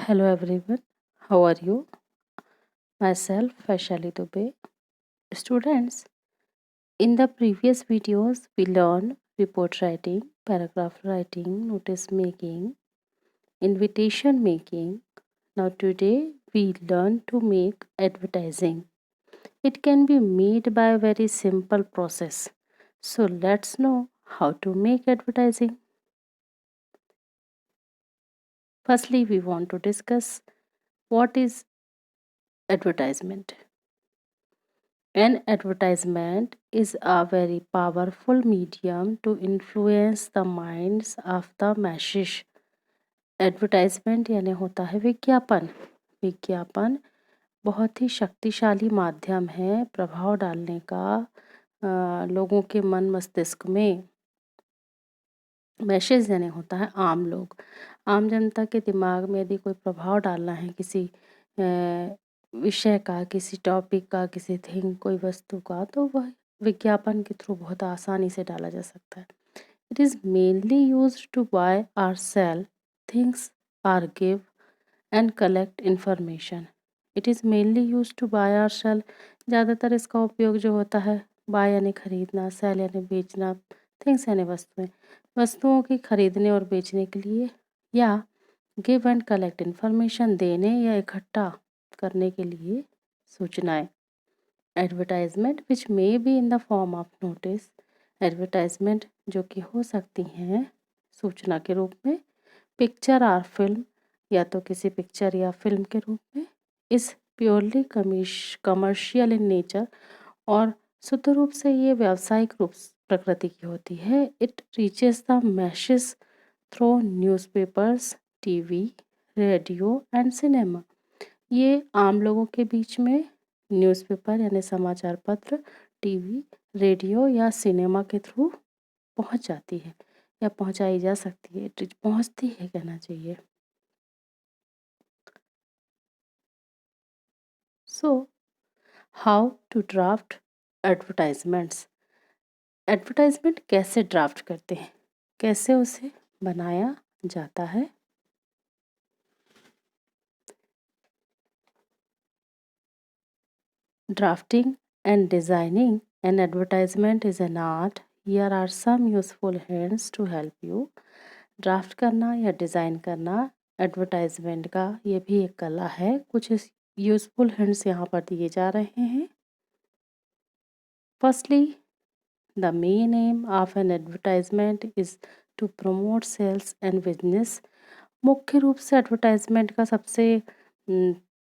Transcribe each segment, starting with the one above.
Hello everyone, how are you? Myself, Vaishali Dubey. Students, in the previous videos, we learned report writing, paragraph writing, notice making, invitation making. Now, today, we learn to make advertising. It can be made by a very simple process. So, let's know how to make advertising. Firstly, we want to discuss what is advertisement. An advertisement is a very powerful medium to influence the minds of the masses. Advertisement यानी होता है विज्ञापन। विज्ञापन बहुत ही शक्तिशाली माध्यम है प्रभाव डालने का लोगों के मन मस्तिष्क में। मैसेज यानी होता है आम लोग। आम जनता के दिमाग में यदि कोई प्रभाव डालना है किसी विषय का, किसी टॉपिक का, किसी थिंग, कोई वस्तु का, तो वह विज्ञापन के थ्रू बहुत आसानी से डाला जा सकता है। It is mainly used to buy और सेल थिंग्स और give and collect information. It is mainly used to buy और सेल। ज़्यादातर इसका उपयोग जो होता है बाय यानी खरीदना, सेल यानी बेचना, थिंग्स यानी वस्तुएं, वस्तुओं की खरीदने और बेचने के लिए, या गिव एंड कलेक्ट इंफॉर्मेशन देने या इकट्ठा करने के लिए सूचनाएं। Advertisement which may be in the form of notice. Advertisement जो कि हो सकती हैं सूचना के रूप में, पिक्चर और फिल्म, या तो किसी पिक्चर या फिल्म के रूप में, इस प्योरली कमर्शियल इन नेचर, और शुद्ध रूप से ये व्यावसायिक रूप प्रकृति की होती है। It reaches the message through newspapers, TV, radio and cinema. ये आम लोगों के बीच में न्यूज़पेपर यानी समाचार पत्र, टीवी, रेडियो या सिनेमा के थ्रू पहुंच जाती है या पहुंचाई जा सकती है, पहुंचती है कहना चाहिए। So how to draft advertisements. Advertisement कैसे ड्राफ्ट करते हैं, कैसे उसे बनाया जाता है। Drafting and designing an advertisement is an art. Here are some useful hints to help you. Draft करना या डिज़ाइन करना एडवर्टाइजमेंट का ये भी एक कला है। कुछ यूज़फुल हिंट्स यहाँ पर दिए जा रहे हैं। Firstly, the main aim of an advertisement is to promote sales and business. मुख्य रूप से एडवर्टाइजमेंट का सबसे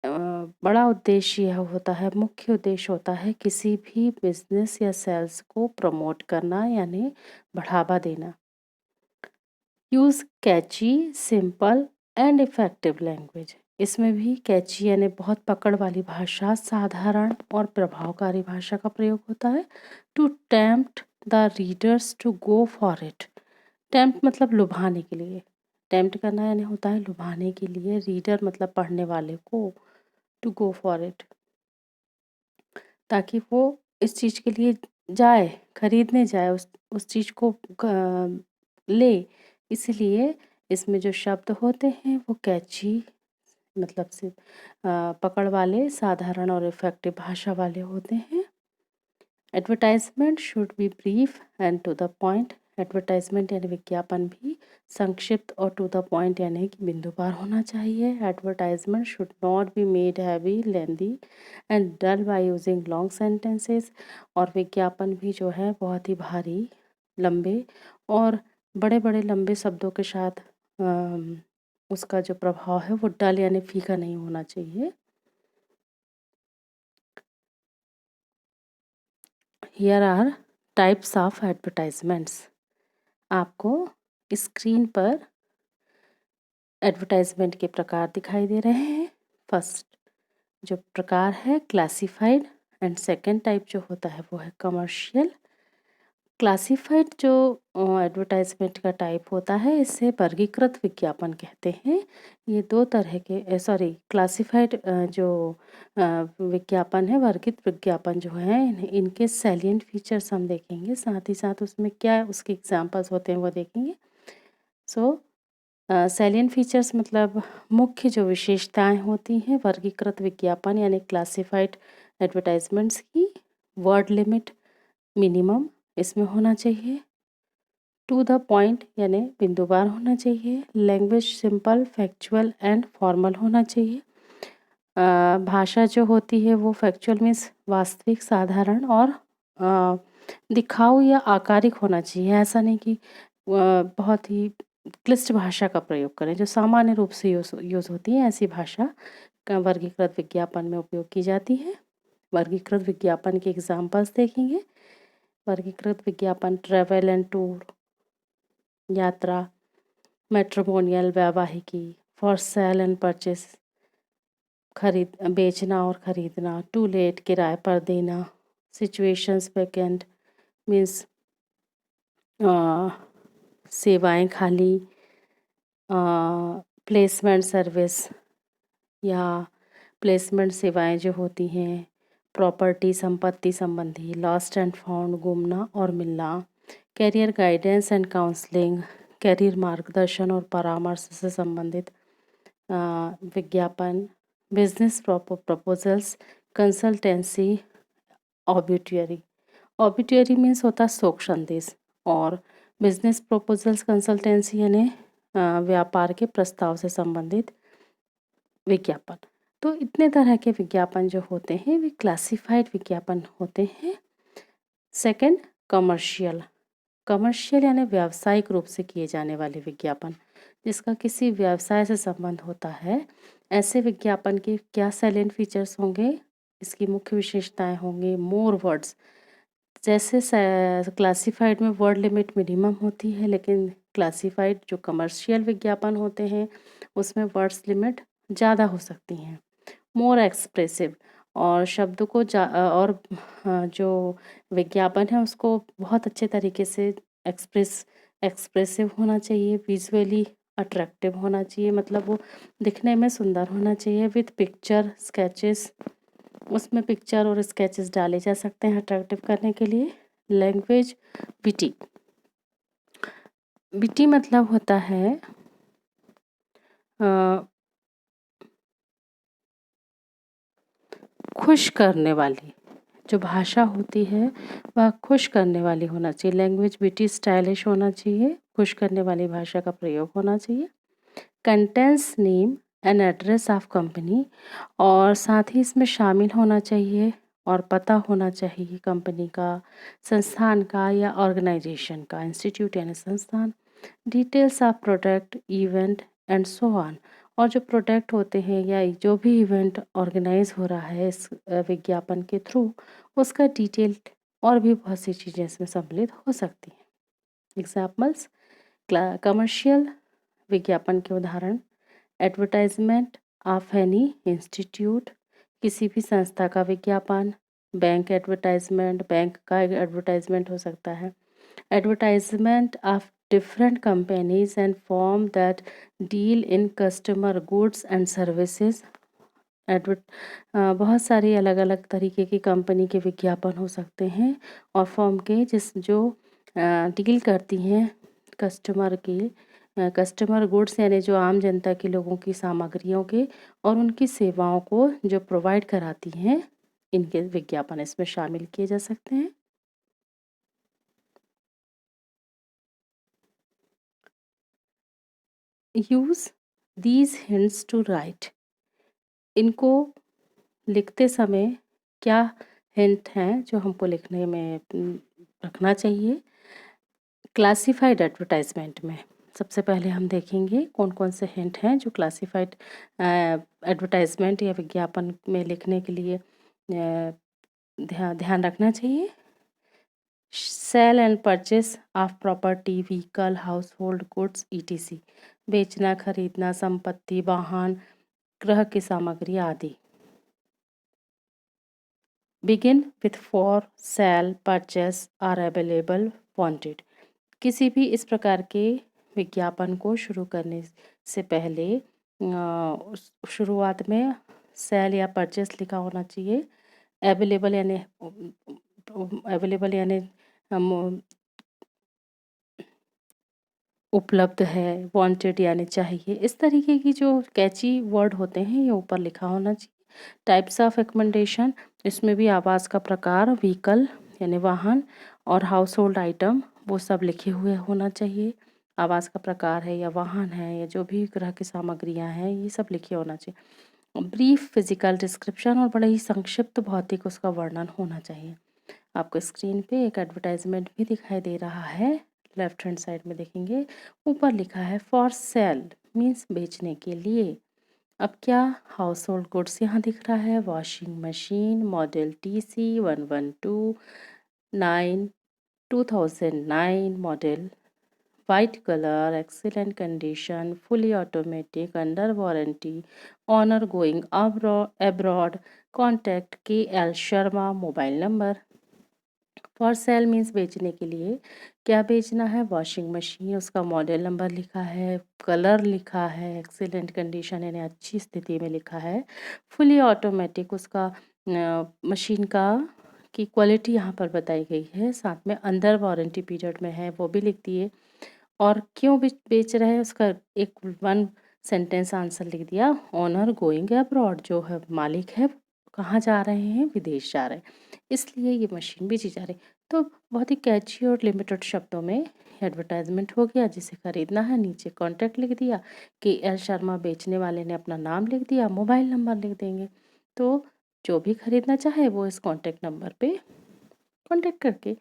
बड़ा उद्देश्य यह होता है, मुख्य उद्देश्य होता है किसी भी बिजनेस या सेल्स को प्रमोट करना यानी बढ़ावा देना। Use catchy, simple and effective language. इसमें भी कैची यानी बहुत पकड़ वाली भाषा, साधारण और प्रभावकारी भाषा का प्रयोग होता है। To tempt the readers to go for it. Tempt मतलब लुभाने के लिए, टेम्प्ट करना यानी होता है लुभाने के लिए, रीडर मतलब पढ़ने वाले को, टू गो फॉर इट, ताकि वो इस चीज़ के लिए जाए, खरीदने जाए, उस चीज़ को ले। इसलिए इसमें जो शब्द होते हैं वो कैची मतलब से पकड़ वाले, साधारण और इफ़ेक्टिव भाषा वाले होते हैं। Advertisement should be brief and to the point. Advertisement यानी विज्ञापन भी संक्षिप्त और टू द पॉइंट यानी कि बिंदुवार होना चाहिए। Advertisement should not be made heavy, lengthy and dull by using long sentences. और विज्ञापन भी जो है बहुत ही भारी, लंबे और बड़े बड़े लंबे शब्दों के साथ उसका जो प्रभाव है वो डल यानी फीका नहीं होना चाहिए। Here are types of advertisements. आपको स्क्रीन पर एडवर्टाइजमेंट के प्रकार दिखाई दे रहे हैं। फर्स्ट जो प्रकार है क्लासिफाइड, एंड सेकंड टाइप जो होता है वो है कमर्शियल। क्लासिफाइड जो एडवर्टाइजमेंट का टाइप होता है इसे वर्गीकृत विज्ञापन कहते हैं। ये दो तरह के क्लासिफाइड जो विज्ञापन है, वर्गित विज्ञापन जो है, इनके सैलिएंट फीचर्स हम देखेंगे, साथ ही साथ उसमें क्या उसके एग्जांपल्स होते हैं वो देखेंगे। सो सैलिएंट फीचर्स मतलब मुख्य जो विशेषताएं होती हैं वर्गीकृत विज्ञापन यानी क्लासिफाइड एडवर्टाइजमेंट्स की। वर्ड लिमिट मिनिमम इसमें होना चाहिए। टू द पॉइंट यानी बिंदुवार होना चाहिए। Language simple factual and formal होना चाहिए। भाषा जो होती है वो फैक्चुअल मीन्स वास्तविक, साधारण और दिखाऊ या आकारिक होना चाहिए। ऐसा नहीं कि बहुत ही क्लिष्ट भाषा का प्रयोग करें। जो सामान्य रूप से यूज़ होती है ऐसी भाषा का वर्गीकृत विज्ञापन में उपयोग की जाती है। वर्गीकृत विज्ञापन के एग्जाम्पल्स देखेंगे। वर्गीकृत विज्ञापन ट्रैवल एंड टूर, यात्रा, मैट्रिमोनियल वैवाहिकी, फॉर सेल एंड परचेस बेचना और खरीदना, टू लेट किराए पर देना, सिचुएशंस वैकेंट मीन्स सेवाएं खाली, प्लेसमेंट सर्विस या प्लेसमेंट सेवाएं जो होती हैं, प्रॉपर्टी संपत्ति संबंधी, लॉस्ट एंड फाउंड गुमना और मिलना, career guidance and counselling, career मार्गदर्शन और परामर्श से संबंधित विज्ञापन, business proposals, consultancy, obituary. Obituary means होता है शोक संदेश और बिजनेस प्रपोजल्स कंसल्टेंसी यानी व्यापार के प्रस्ताव से संबंधित विज्ञापन। तो इतने तरह के विज्ञापन जो होते हैं वे क्लासिफाइड विज्ञापन होते हैं। Second, commercial. कमर्शियल यानी व्यावसायिक रूप से किए जाने वाले विज्ञापन, जिसका किसी व्यवसाय से संबंध होता है। ऐसे विज्ञापन के क्या सैलेंट फीचर्स होंगे, इसकी मुख्य विशेषताएं होंगी मोर वर्ड्स। जैसे क्लासिफाइड में वर्ड लिमिट मिनिमम होती है, लेकिन क्लासिफाइड जो कमर्शियल विज्ञापन होते हैं उसमें वर्ड्स लिमिट ज़्यादा हो सकती हैं। मोर एक्सप्रेसिव और शब्द को और जो विज्ञापन है उसको बहुत अच्छे तरीके से एक्सप्रेसिव होना चाहिए। विजुअली अट्रैक्टिव होना चाहिए, मतलब वो दिखने में सुंदर होना चाहिए। विथ पिक्चर स्केचेस, उसमें पिक्चर और स्केचेस डाले जा सकते हैं अट्रैक्टिव करने के लिए। Language witty. विटी मतलब होता है खुश करने वाली। जो भाषा होती है वह खुश करने वाली होना चाहिए। लैंग्वेज विटी स्टाइलिश होना चाहिए, खुश करने वाली भाषा का प्रयोग होना चाहिए। Contents name and address of company, और साथ ही इसमें शामिल होना चाहिए और पता होना चाहिए कंपनी का, संस्थान का या ऑर्गेनाइजेशन का, इंस्टीट्यूट यानी संस्थान। Details of product event and so on, और जो प्रोडक्ट होते हैं या जो भी इवेंट ऑर्गेनाइज हो रहा है इस विज्ञापन के थ्रू, उसका डिटेल और भी बहुत सी चीज़ें इसमें सम्मिलित हो सकती हैं। एग्जाम्पल्स, कमर्शियल विज्ञापन के उदाहरण, एडवर्टाइजमेंट ऑफ एनी इंस्टीट्यूट, किसी भी संस्था का विज्ञापन। बैंक एडवर्टाइजमेंट, बैंक का एडवर्टाइजमेंट हो सकता है। Advertisement of different companies and form that deal in customer goods and services. बहुत सारी अलग अलग तरीके की कंपनी के विज्ञापन हो सकते हैं और फॉर्म के जो डील करती हैं कस्टमर गुड्स यानी जो आम जनता के लोगों की सामग्रियों के और उनकी सेवाओं को जो प्रोवाइड कराती हैं, इनके विज्ञापन इसमें शामिल किए जा सकते हैं। Use these hints to write. इनको लिखते समय क्या हिंट हैं जो हमको लिखने में रखना चाहिए। क्लासिफाइड एडवर्टाइजमेंट में सबसे पहले हम देखेंगे कौन कौन से हिंट हैं जो क्लासिफाइड एडवर्टाइजमेंट या विज्ञापन में लिखने के लिए ध्यान रखना चाहिए। Sale and purchase of property, vehicle, household goods etc, बेचना खरीदना, संपत्ति, वाहन, गृह की सामग्री आदि। Begin with for sale purchase are available wanted. किसी भी इस प्रकार के विज्ञापन को शुरू करने से पहले शुरुआत में सेल या परचेस लिखा होना चाहिए। अवेलेबल यानी उपलब्ध है, वांटेड यानी चाहिए। इस तरीके की जो कैची वर्ड होते हैं ये ऊपर लिखा होना चाहिए। टाइप्स ऑफ रिकमेंडेशन, इसमें भी आवाज़ का प्रकार, व्हीकल यानी वाहन और हाउस होल्ड आइटम वो सब लिखे हुए होना चाहिए। आवाज़ का प्रकार है या वाहन है या जो भी ग्रह की सामग्रियाँ हैं ये सब लिखे होना चाहिए। ब्रीफ फिजिकल डिस्क्रिप्शन और बड़ा ही संक्षिप्त भौतिक उसका वर्णन होना चाहिए। आपको स्क्रीन पे एक एडवर्टाइजमेंट भी दिखाई दे रहा है, लेफ्ट हैंड साइड में देखेंगे ऊपर लिखा है फॉर सेल मीन्स बेचने के लिए। अब क्या हाउस होल्ड गुड्स यहाँ दिख रहा है, washing machine model TC1129 2009 model, white colour, excellent condition, fully automatic, under warranty, owner going abroad, contact KL Sharma, mobile number. For sale means बेचने के लिए। क्या बेचना है, वॉशिंग मशीन, उसका मॉडल नंबर लिखा है, कलर लिखा है, एक्सीलेंट कंडीशन यानी अच्छी स्थिति में लिखा है, फुली ऑटोमेटिक उसका मशीन का की क्वालिटी यहाँ पर बताई गई है, साथ में अंडर वारंटी पीरियड में है वो भी लिख दिए, और क्यों बेच रहे हैं उसका एक 1 सेंटेंस आंसर लिख दिया। ऑनर गोइंग अब्रॉड, जो है मालिक है कहाँ जा रहे हैं, विदेश जा रहे हैं, इसलिए ये मशीन बेची जा रही। तो बहुत ही कैची और लिमिटेड शब्दों में एडवर्टाइजमेंट हो गया। जिसे खरीदना है नीचे कॉन्टैक्ट लिख दिया, KL शर्मा बेचने वाले ने अपना नाम लिख दिया, मोबाइल नंबर लिख देंगे। तो जो भी खरीदना चाहे वो इस कॉन्टैक्ट नंबर पे कॉन्टैक्ट करके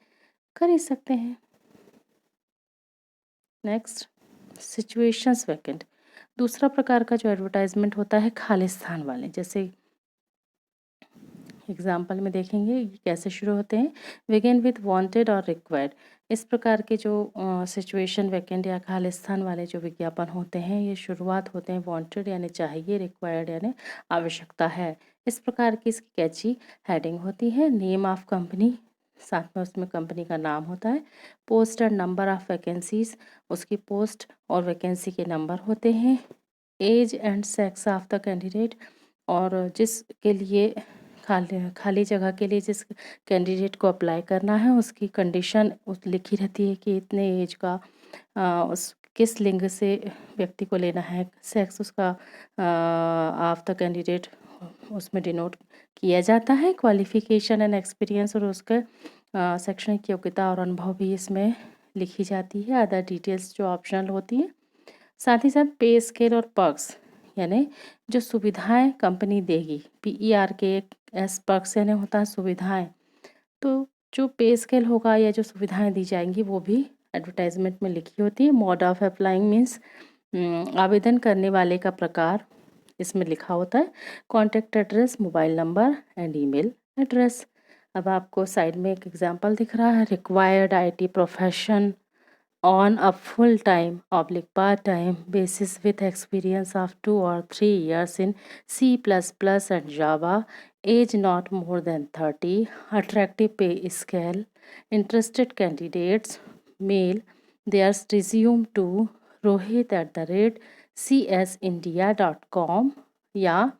खरीद सकते हैं। Next, situations vacant. दूसरा प्रकार का जो एडवर्टाइजमेंट होता है खालिस्तान वाले, जैसे एग्जाम्पल में देखेंगे ये कैसे शुरू होते हैं। बिगिन विथ वांटेड और रिक्वायर्ड। इस प्रकार के जो सिचुएशन वैकेंट या खालिस्तान वाले जो विज्ञापन होते हैं ये शुरुआत होते हैं वांटेड यानी चाहिए, रिक्वायर्ड यानी आवश्यकता है। इस प्रकार की इसकी कैची हेडिंग होती है। नेम ऑफ कंपनी, साथ में उसमें कंपनी का नाम होता है। Post and number of vacancies, उसकी पोस्ट और वैकेंसी के नंबर होते हैं। Age and sex of the candidate, और जिसके लिए खाली जगह के लिए जिस कैंडिडेट को अप्लाई करना है उसकी कंडीशन उस लिखी रहती है कि इतने एज का, उस किस लिंग से व्यक्ति को लेना है, सेक्स उसका ऑफ द कैंडिडेट उसमें डिनोट किया जाता है। क्वालिफिकेशन एंड एक्सपीरियंस और उसका शैक्षणिक योग्यता और अनुभव भी इसमें लिखी जाती है। अदर डिटेल्स जो ऑप्शनल होती है। साथ ही साथ पे स्केल और पर्क्स यानी जो सुविधाएं कंपनी देगी, PERKS पर्क्स यानी होता है सुविधाएं। तो जो पे स्केल होगा या जो सुविधाएं दी जाएंगी वो भी एडवर्टाइजमेंट में लिखी होती है। मोड ऑफ अप्लाइंग मीन्स आवेदन करने वाले का प्रकार इसमें लिखा होता है। Contact address, mobile number and email address. अब आपको साइड में एक एग्जांपल दिख रहा है, required IT profession on a full-time oblique part-time basis with experience of 2 or 3 years in C++ and Java, age not more than 30, attractive pay scale, interested candidates, mail their resume to rohit@csindia.com या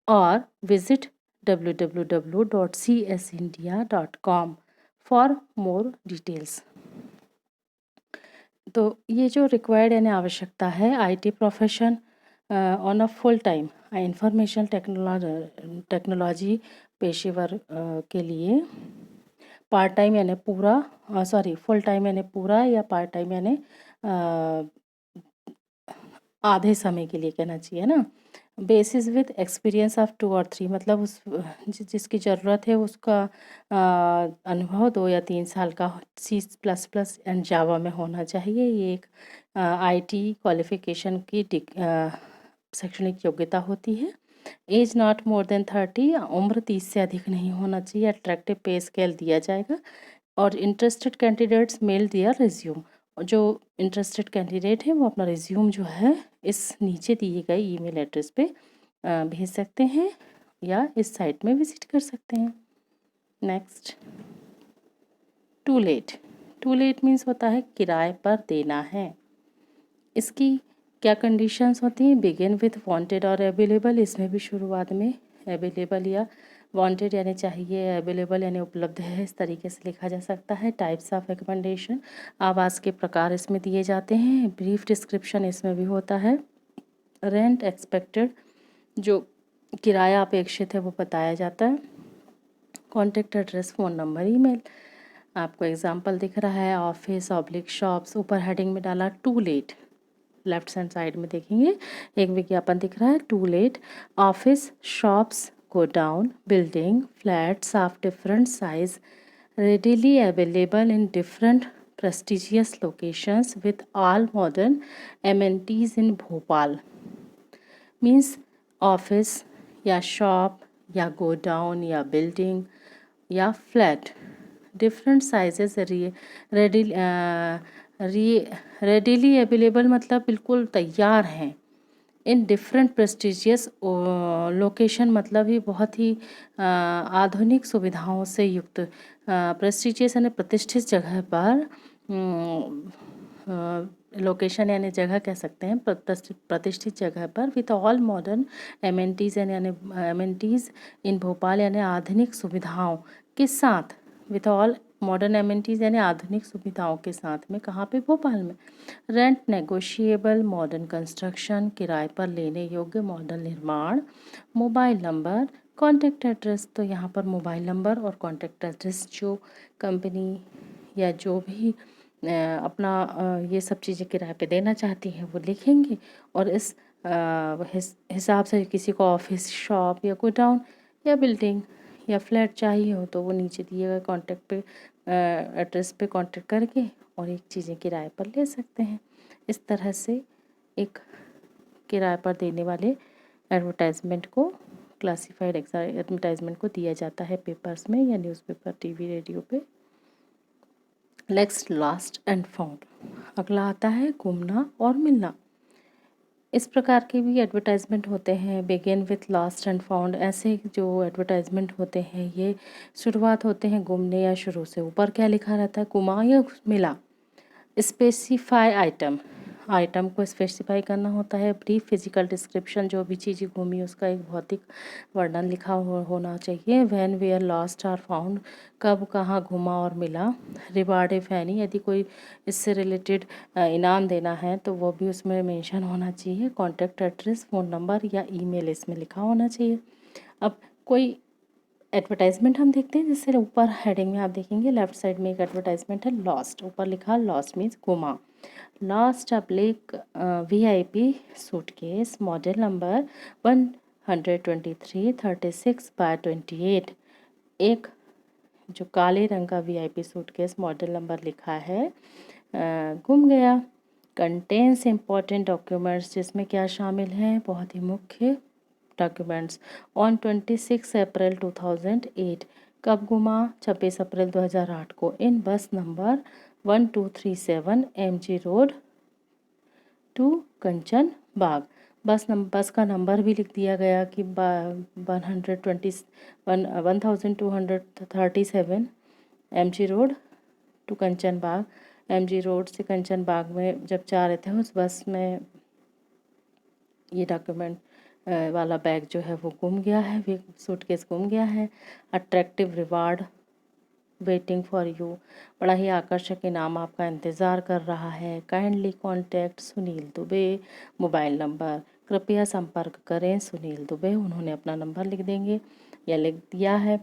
or visit www.csindia.com for more details। तो ये जो required यानी आवश्यकता है, IT profession on a full time information technology पेशेवर के लिए, पार्ट टाइम यानी पूरा, सॉरी फुल टाइम यानी पूरा, या पार्ट टाइम यानी आधे समय के लिए कहना चाहिए ना। बेसिस विद एक्सपीरियंस ऑफ 2 और 3, मतलब उस जिसकी ज़रूरत है उसका अनुभव 2 या 3 साल का C++ एंड जावा में होना चाहिए। ये एक IT क्वालिफिकेशन की शैक्षणिक योग्यता होती है। एज नॉट मोर देन 30, उम्र 30 से अधिक नहीं होना चाहिए। अट्रैक्टिव पे स्केल दिया जाएगा। और इंटरेस्टेड कैंडिडेट्स मेल दिया रिज्यूम, जो इंटरेस्टेड कैंडिडेट है वो अपना रिज्यूम जो है इस नीचे दिए गए ईमेल एड्रेस पे भेज सकते हैं या इस साइट में विजिट कर सकते हैं। Next, to let. To let means होता है किराए पर देना है। इसकी क्या कंडीशंस होती हैं, बिगिन विथ वांटेड और अवेलेबल, इसमें भी शुरुआत में अवेलेबल या वांटेड यानी चाहिए, अवेलेबल यानी उपलब्ध है, इस तरीके से लिखा जा सकता है। टाइप्स ऑफ रिकमेंडेशन, आवास के प्रकार इसमें दिए जाते हैं। ब्रीफ डिस्क्रिप्शन इसमें भी होता है। रेंट एक्सपेक्टेड, जो किराया अपेक्षित है वो बताया जाता है। Contact address, phone number, email. आपको एग्जांपल दिख रहा है, ऑफिस ऑब्लिक शॉप्स, ऊपर हेडिंग में डाला to let, left hand side में देखेंगे एक विज्ञापन दिख रहा है, to let, office shops, godown, building, flats of different size, readily available in different prestigious locations with all modern amenities in Bhopal. Means office या शॉप या गोडाउन या बिल्डिंग या flat, different sizes, readily available मतलब बिल्कुल तैयार हैं। In different prestigious location मतलब ही बहुत ही आधुनिक सुविधाओं से युक्त, प्रेस्टिजियस यानी प्रतिष्ठित जगह पर, लोकेशन यानी जगह कह सकते हैं, प्रतिष्ठित जगह पर, विद ऑल मॉडर्न एमेनिटीज़ यानी एमेनिटीज़ इन भोपाल यानी आधुनिक सुविधाओं के साथ, विद ऑल मॉडर्न एमेनिटीज़ यानी आधुनिक सुविधाओं के साथ में, कहाँ पे? भोपाल में। रेंट नेगोशिएबल, मॉडर्न कंस्ट्रक्शन, किराए पर लेने योग्य मॉडल निर्माण। मोबाइल नंबर, कॉन्टैक्ट एड्रेस, तो यहाँ पर मोबाइल नंबर और कॉन्टैक्ट एड्रेस जो कंपनी या जो भी अपना ये सब चीज़ें किराए पे देना चाहती हैं वो लिखेंगे, और इस हिसाब से किसी को ऑफिस, शॉप या गोडाउन या बिल्डिंग या फ्लैट चाहिए हो तो वो नीचे दिए गए कॉन्टैक्ट पे एड्रेस पे कॉन्टैक्ट करके और एक चीज़ें किराए पर ले सकते हैं। इस तरह से एक किराए पर देने वाले एडवर्टाइजमेंट को, क्लासिफाइड एडवर्टाइजमेंट को दिया जाता है पेपर्स में या न्यूज़पेपर, टीवी, रेडियो पे। Next, last and found. अगला आता है घूमना और मिलना। इस प्रकार के भी एडवर्टाइजमेंट होते हैं, begin with last and found. ऐसे जो एडवर्टाइजमेंट होते हैं ये शुरुआत होते हैं घूमने या शुरू से। ऊपर क्या लिखा रहता है? घुमा या मिला। स्पेसिफाई आइटम, आइटम को स्पेसिफाई करना होता है। ब्रीफ फिजिकल डिस्क्रिप्शन, जो भी चीज़ घूमी उसका एक भौतिक वर्णन लिखा होना चाहिए। When where lost or found, कब कहाँ घूमा और मिला। रिवार्ड इफ एनी, यदि कोई इससे रिलेटेड इनाम देना है तो वो भी उसमें मेंशन होना चाहिए। कॉन्टैक्ट एड्रेस, फ़ोन नंबर या ईमेल इसमें लिखा होना चाहिए। अब कोई एडवर्टाइजमेंट हम देखते हैं, जैसे ऊपर हेडिंग में आप देखेंगे लेफ्ट साइड में एक एडवर्टाइजमेंट है, लॉस्ट। ऊपर लिखा लॉस्ट मीन्स गुमा। लॉस्ट अप्लिक VIP सूटकेस, मॉडल नंबर 123/36 एक जो काले रंग का VIP सूटकेस मॉडल नंबर लिखा है गुम गया। कंटेन्स इम्पॉर्टेंट डॉक्यूमेंट्स, जिसमें क्या शामिल हैं? बहुत ही मुख्य डॉक्यूमेंट्स। ऑन 26 अप्रैल 2008, कब गुमा? 26 अप्रैल 2008 को, इन बस number 1237 MG road to Kanchan बाग। बस का नंबर भी लिख दिया गया कि 1237 MG road to Kanchan Bagh. MG road से कंचन बाग में जब जा रहे थे उस बस में ये डॉक्यूमेंट वाला बैग जो है वो गुम गया है, सूटकेस गुम गया है। Attractive reward waiting for you, बड़ा ही आकर्षक इनाम आपका इंतज़ार कर रहा है। Kindly contact Sunil Dubey. Mobile number, कृपया संपर्क करें सुनील दुबे। उन्होंने अपना नंबर लिख देंगे या लिख दिया है,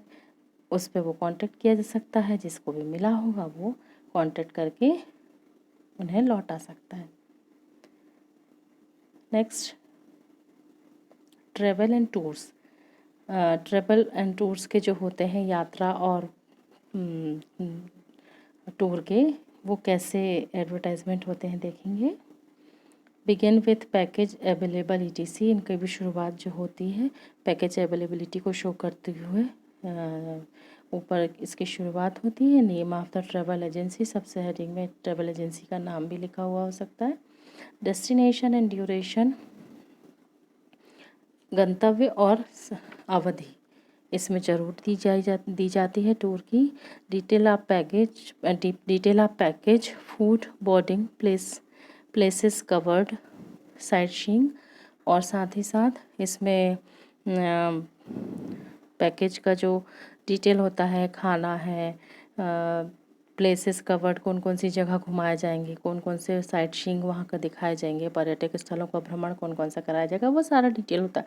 उस पर वो कांटेक्ट किया जा सकता है। जिसको भी मिला होगा वो कांटेक्ट करके उन्हें लौटा सकता है। Next, travel and tours. Travel and tours के जो होते हैं यात्रा और टूर के, वो कैसे एडवर्टाइजमेंट होते हैं देखेंगे। Begin with package available ETC, इनकी भी शुरुआत जो होती है पैकेज अवेलेबिलिटी को शो करते हुए ऊपर इसकी शुरुआत होती है। Name of the travel agency, सबसे हेडिंग में ट्रैवल एजेंसी का नाम भी लिखा हुआ हो सकता है। डेस्टिनेशन एंड ड्यूरेशन, गंतव्य और अवधि इसमें ज़रूर दी जाती है टूर की। Detail of package, food, boarding places covered, sight seeing, और साथ ही साथ इसमें पैकेज का जो डिटेल होता है, खाना है, प्लेसेस कवर्ड, कौन कौन सी जगह घुमाए जाएंगे, कौन कौन से साइट सीइंग वहाँ का दिखाए जाएंगे, पर्यटक स्थलों का भ्रमण कौन कौन सा कराया जाएगा, वो सारा डिटेल होता है।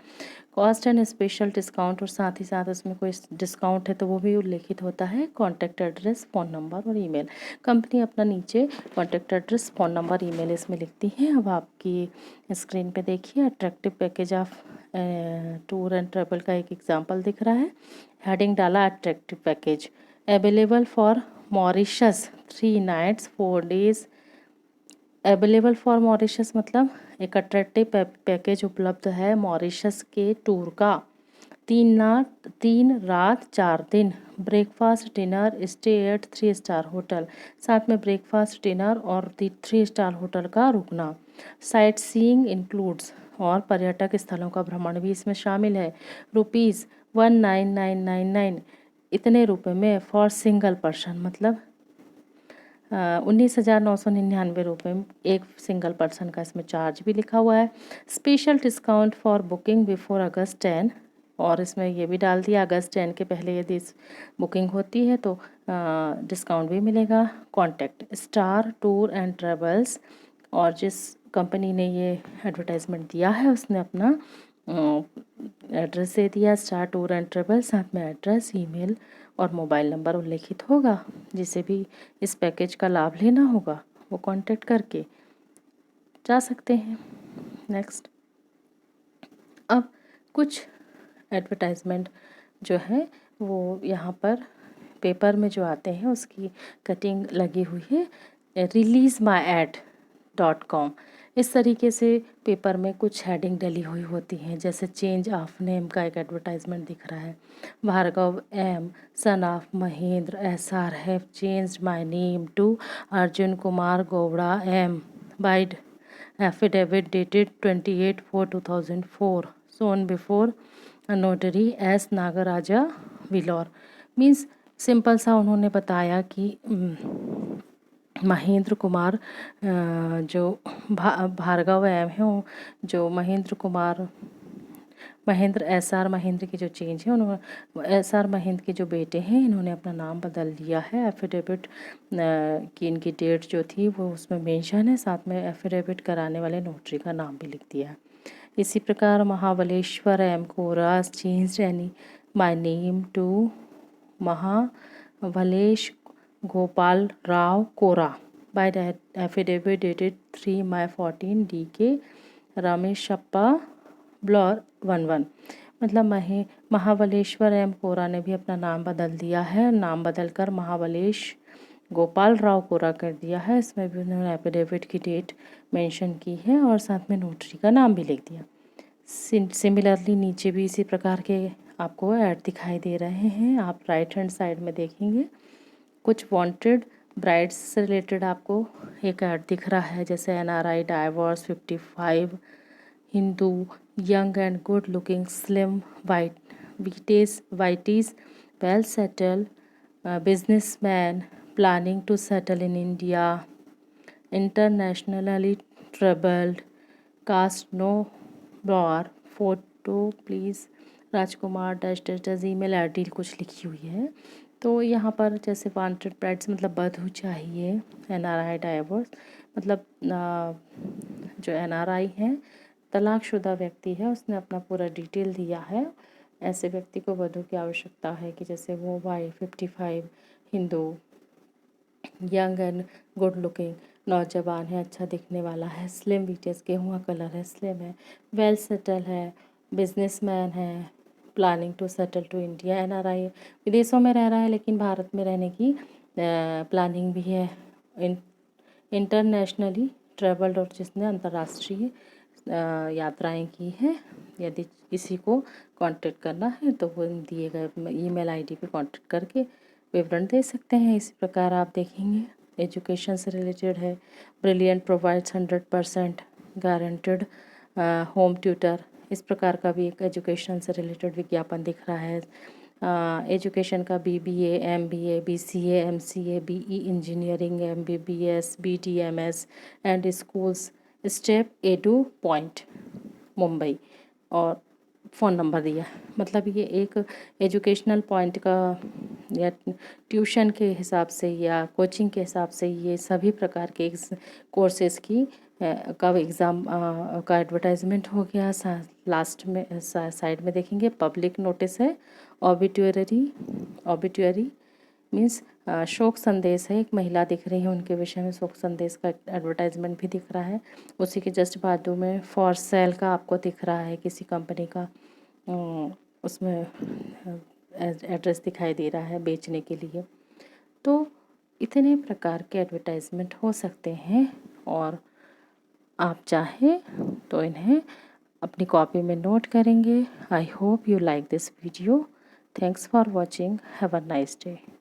कॉस्ट एंड स्पेशल डिस्काउंट, और साथ ही साथ उसमें कोई डिस्काउंट है तो वो भी उल्लेखित होता है। कॉन्टैक्ट एड्रेस, फ़ोन नंबर और ईमेल। कंपनी अपना नीचे contact address, phone number, email इसमें लिखती है। अब आपकी स्क्रीन पे देखिए attractive package of tour and travel का एक एग्जांपल दिख रहा है। हेडिंग डाला attractive package, available for Mauritius 3 nights 4 days. Available for Mauritius मतलब एक अट्रैक्टिव पैकेज उपलब्ध है मॉरिशस के टूर का। 3 रात 4 दिन, breakfast dinner, stay at 3 star hotel, साथ में ब्रेकफास्ट डिनर और 3 स्टार होटल का रुकना। साइट सीइंग इंक्लूड्स, और पर्यटक स्थलों का भ्रमण भी इसमें शामिल है। ₹19,999 इतने रुपए में फॉर सिंगल पर्सन, मतलब 19,999 एक सिंगल पर्सन का इसमें चार्ज भी लिखा हुआ है। Special discount for booking before August 10, और इसमें ये भी डाल दिया अगस्त 10 के पहले यदि इस बुकिंग होती है तो डिस्काउंट भी मिलेगा। Contact star tour and travels, और जिस कंपनी ने ये एडवर्टाइजमेंट दिया है उसने अपना एड्रेस दे दिया, स्टार टूर एंड ट्रेवल, साथ में एड्रेस, ईमेल और मोबाइल नंबर उल्लेखित होगा। जिसे भी इस पैकेज का लाभ लेना होगा वो कांटेक्ट करके जा सकते हैं। नेक्स्ट, अब कुछ एडवर्टाइजमेंट जो है वो यहाँ पर पेपर में जो आते हैं उसकी कटिंग लगी हुई है। releasemyad.com, इस तरीके से पेपर में कुछ हेडिंग डली हुई होती हैं। जैसे चेंज ऑफ नेम का एक एडवर्टाइजमेंट दिख रहा है। Bhargav M son of Mahendra SR have changed my name to Arjun Kumar Gowda M by affidavit dated 28/4/2004 shown before a notary as Nagaraja विलौर। मीन्स सिंपल सा उन्होंने बताया कि महेंद्र कुमार जो भार्गव एम है, जो महेंद्र कुमार महेंद्र एसआर महेंद्र की जो चेंज है, उन्होंने एसआर महेंद्र के जो बेटे हैं इन्होंने अपना नाम बदल लिया है। एफिडेविट की इनकी डेट जो थी वो उसमें मेंशन है, साथ में एफिडेविट कराने वाले नोटरी का नाम भी लिख दिया है। इसी प्रकार Mahabaleshwar M Kora change any my name to Mahabalesh Gopal Rao Kora by affidavit dated 3/14 DK Rameshappa ब्लॉर 11। मतलब महाबलेश्वर एम कोरा ने भी अपना नाम बदल दिया है, नाम बदलकर महाबलेश गोपाल राव कोरा कर दिया है। इसमें भी उन्होंने एफिडेविट की डेट मेंशन की है और साथ में नोटरी का नाम भी लिख दिया। सिमिलरली नीचे भी इसी प्रकार के आपको ऐड दिखाई दे रहे हैं। आप राइट हैंड साइड में देखेंगे कुछ वांटेड ब्राइड्स से रिलेटेड आपको एक ऐड दिख रहा है, जैसे NRI divorce 55 Hindu young and good looking slim white well settled businessman planning to settle in India, internationally traveled, cast no bar, photo please Rajkumar dash dash dash email ID कुछ लिखी हुई है। तो यहाँ पर जैसे वांटेड ब्राइड्स मतलब बधू चाहिए, NRI डाइवोर्स मतलब जो NRI हैं तलाकशुदा व्यक्ति है, उसने अपना पूरा डिटेल दिया है। ऐसे व्यक्ति को वधू की आवश्यकता है कि जैसे वो Y 55 Hindu young and good looking नौजवान है, अच्छा दिखने वाला है, स्लिम वीटेस गेहुआ कलर है, स्लिम है, वेल सेटल है, बिजनेसमैन है, planning to settle to India. NRI विदेशों में रह रहा है लेकिन भारत में रहने की प्लानिंग भी है। इंटरनेशनली ट्रेवल्ड, और जिसने अंतर्राष्ट्रीय यात्राएं की हैं। यदि किसी को कांटेक्ट करना है तो वो दिए गए ईमेल ID पे कांटेक्ट करके विवरण दे सकते हैं। इसी प्रकार आप देखेंगे एजुकेशन से रिलेटेड है। Brilliant provides 100% guaranteed home tutor, इस प्रकार का भी एक एजुकेशन से रिलेटेड विज्ञापन दिख रहा है। एजुकेशन का BBA MBA BCA MCA BE engineering MBBS BDMS and schools step A2 point Mumbai, और फ़ोन नंबर दिया है। मतलब ये एक एजुकेशनल पॉइंट का या ट्यूशन के हिसाब से या कोचिंग के हिसाब से ये सभी प्रकार के कोर्सेज़ की का एग्ज़ाम का एडवर्टाइजमेंट हो गया। लास्ट में साइड में देखेंगे पब्लिक नोटिस है। ऑबिट्यूअरी मीन्स शोक संदेश है, एक महिला दिख रही है, उनके विषय में शोक संदेश का एडवर्टाइजमेंट भी दिख रहा है। उसी के जस्ट बाजू में फॉर सेल का आपको दिख रहा है किसी कंपनी का उसमें एड्रेस दिखाई दे रहा है बेचने के लिए। तो इतने प्रकार के एडवर्टाइजमेंट हो सकते हैं और आप चाहें तो इन्हें अपनी कॉपी में नोट करेंगे। I hope you like this video. Thanks for watching. Have a nice day.